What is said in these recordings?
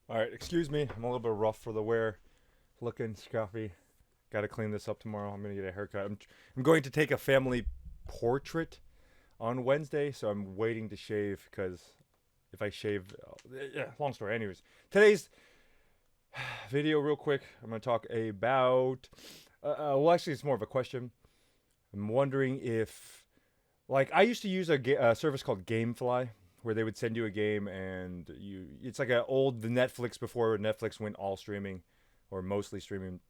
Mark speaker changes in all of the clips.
Speaker 1: All right, excuse me. I'm a little bit rough for the wear. Looking scruffy. Got to clean this up tomorrow. I'm gonna get a haircut. I'm going to take a family portrait on Wednesday, so I'm waiting to shave because if I shave, yeah, long story. Anyways, today's video, real quick. I'm gonna talk about. Well, actually, it's more of a question. I'm wondering if, like, I used to use a service called GameFly, where they would send you a game and it's like the Netflix before Netflix went all streaming or mostly streaming.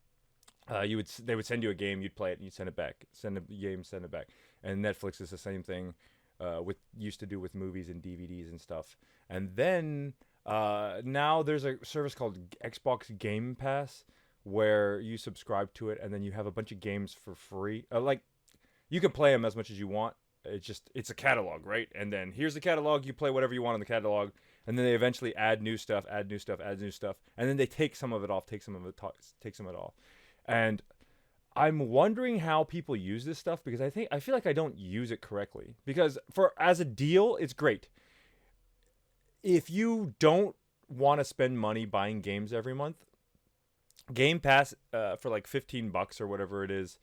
Speaker 1: They would send you a game, you'd play it, and you'd send it back. Send a game, send it back. And Netflix is the same thing. With used to do with movies and DVDs and stuff. And then now there's a service called Xbox Game Pass where you subscribe to it and then you have a bunch of games for free. Like you can play them as much as you want. It's a catalog, right? And then here's the catalog. You play whatever you want in the catalog, and then they eventually add new stuff, add new stuff, add new stuff, and then they take some of it off, take some of it off. And I'm wondering how people use this stuff because I feel like I don't use it correctly. Because for as a deal, it's great. If you don't want to spend money buying games every month, Game Pass for like $15 or whatever it is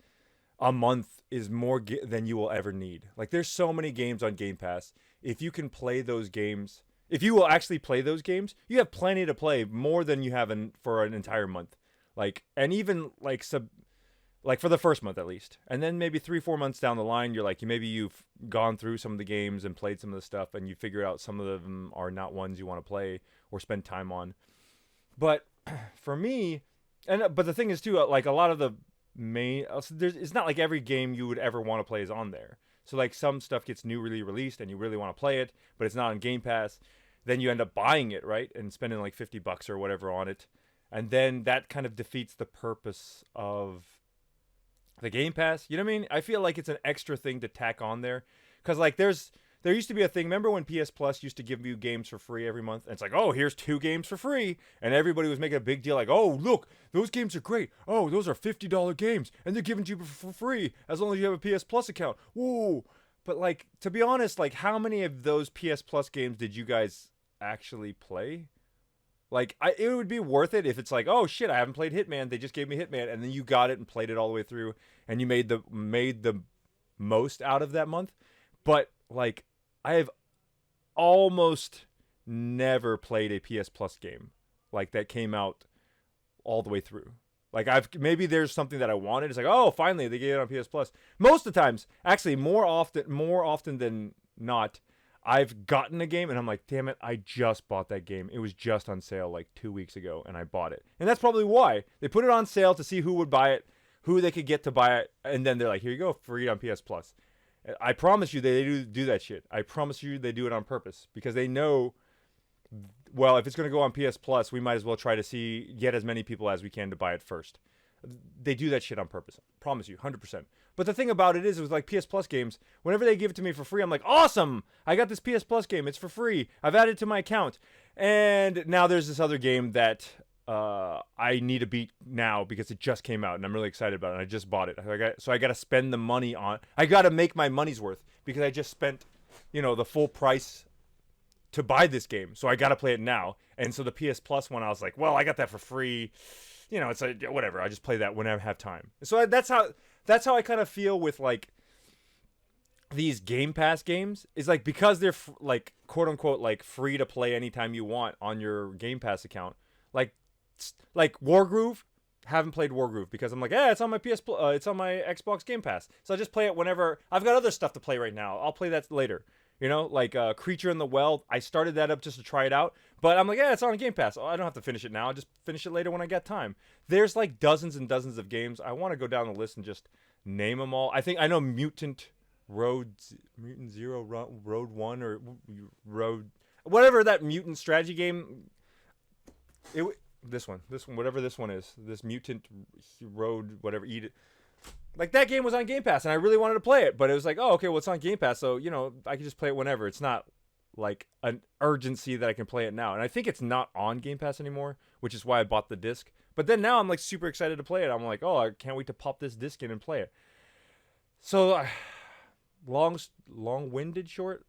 Speaker 1: a month is more than you will ever need. Like there's so many games on Game Pass. If you can play those games, if you will actually play those games, you have plenty to play, more than you have for an entire month. Like, and even like for the first month at least. And then maybe 3-4 months down the line, maybe you've gone through some of the games and played some of the stuff and you figure out some of them are not ones you want to play or spend time on. But for me, but the thing is too, like a lot of the it's not like every game you would ever want to play is on there. So like some stuff gets newly released and you really want to play it, but it's not on Game Pass. Then you end up buying it, right, and spending like $50 or whatever on it, and then that kind of defeats the purpose of the Game Pass. You know what I mean? I feel like it's an extra thing to tack on there, because like there used to be a thing. Remember when PS Plus used to give you games for free every month? And it's like, oh, here's 2 games for free. And everybody was making a big deal like, oh, look, those games are great. Oh, those are $50 games. And they're giving to you for free as long as you have a PS Plus account. Whoa. But like, to be honest, like how many of those PS Plus games did you guys actually play? Like, it would be worth it if it's like, oh shit, I haven't played Hitman. They just gave me Hitman, and then you got it and played it all the way through, and you made the most out of that month. But like, I have almost never played a PS Plus game like that came out all the way through. Like maybe there's something that I wanted. It's like, oh, finally they gave it on PS Plus. Most of the times, actually, more often than not, I've gotten a game and I'm like, damn it, I just bought that game. It was just on sale like 2 weeks ago, and I bought it. And that's probably why they put it on sale to see who would buy it, who they could get to buy it, and then they're like, here you go, free on PS Plus. I promise you they do that shit. I promise you they do it on purpose because they know, well, if it's going to go on PS Plus, we might as well try to get as many people as we can to buy it first. They do that shit on purpose. Promise you, 100%. But the thing about it is, with like PS Plus games, whenever they give it to me for free, I'm like, awesome! I got this PS Plus game. It's for free. I've added it to my account. And now there's this other game that I need to beat now because it just came out and I'm really excited about it. And I just bought it. So I got to spend the money on. I got to make my money's worth because I just spent, the full price to buy this game. So I got to play it now. And so the PS Plus one, I was like, well, I got that for free. It's like whatever. I just play that whenever I have time. So that's how I kind of feel with like these Game Pass games, is like because they're like quote unquote like free to play anytime you want on your Game Pass account. Like Wargroove, haven't played Wargroove because I'm like, it's on my it's on my Xbox Game Pass, so I just play it whenever I've got other stuff to play right now. I'll play that later. Like Creature in the Well, I started that up just to try it out, but I'm like, it's on Game Pass. Oh, I don't have to finish it now. I'll just finish it later when I get time. There's like dozens and dozens of games. I want to go down the list and just name them all. I know Mutant Zero Road 1 or Road, whatever that mutant strategy game. This one, whatever this one is, this Mutant Road, whatever, eat it. Like that game was on Game Pass, and I really wanted to play it, but it was like, oh, okay, well it's on Game Pass, so I can just play it whenever. It's not like an urgency that I can play it now, and I think it's not on Game Pass anymore, which is why I bought the disc. But then now I'm like super excited to play it. I'm like, oh, I can't wait to pop this disc in and play it. So, long-winded short.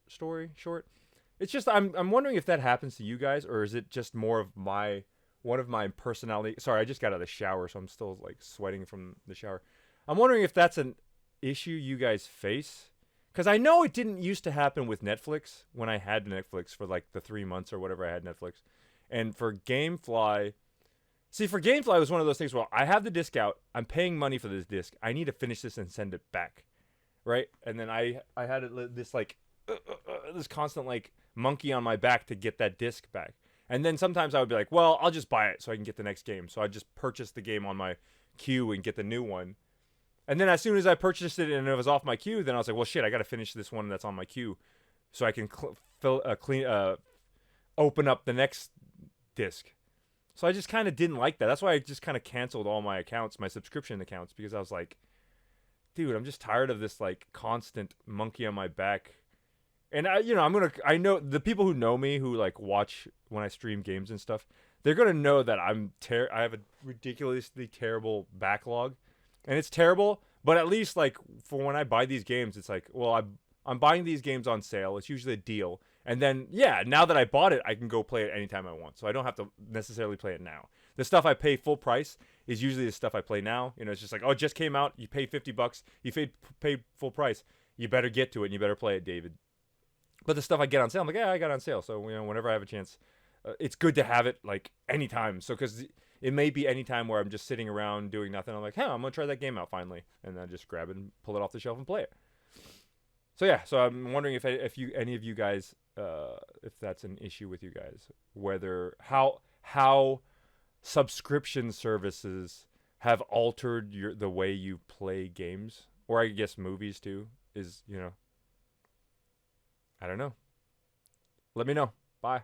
Speaker 1: It's just I'm wondering if that happens to you guys, or is it just more of my one of my personality. Sorry, I just got out of the shower, so I'm still like sweating from the shower. I'm wondering if that's an issue you guys face, because I know it didn't used to happen with Netflix when I had Netflix for like the 3 months or whatever I had Netflix, and for GameFly. See, for GameFly, it was one of those things where I have the disc out. I'm paying money for this disc. I need to finish this and send it back, right? And then I had this like this constant like monkey on my back to get that disc back. And then sometimes I would be like, well, I'll just buy it so I can get the next game. So I just purchased the game on my queue and get the new one. And then as soon as I purchased it and it was off my queue, then I was like, well, shit, I got to finish this one that's on my queue so I can open up the next disc. So I just kind of didn't like that. That's why I just kind of canceled all my accounts, my subscription accounts, because I was like, dude, I'm just tired of this like constant monkey on my back. And I know the people who know me, who like watch when I stream games and stuff, they're gonna know that I have a ridiculously terrible backlog, and it's terrible. But at least like for when I buy these games, it's like, well, I'm buying these games on sale. It's usually a deal. And then, yeah, now that I bought it, I can go play it anytime I want. So I don't have to necessarily play it now. The stuff I pay full price is usually the stuff I play now. It's just like, oh, it just came out. You paid $50. You paid full price. You better get to it and you better play it, David. But the stuff I get on sale, I'm like, yeah, I got it on sale. So, whenever I have a chance, it's good to have it like anytime. So, because it may be anytime where I'm just sitting around doing nothing. I'm like, I'm going to try that game out finally. And then just grab it and pull it off the shelf and play it. So, yeah. So, I'm wondering if any of you guys, if that's an issue with you guys, whether how subscription services have altered the way you play games, or I guess movies too, is I don't know. Let me know. Bye.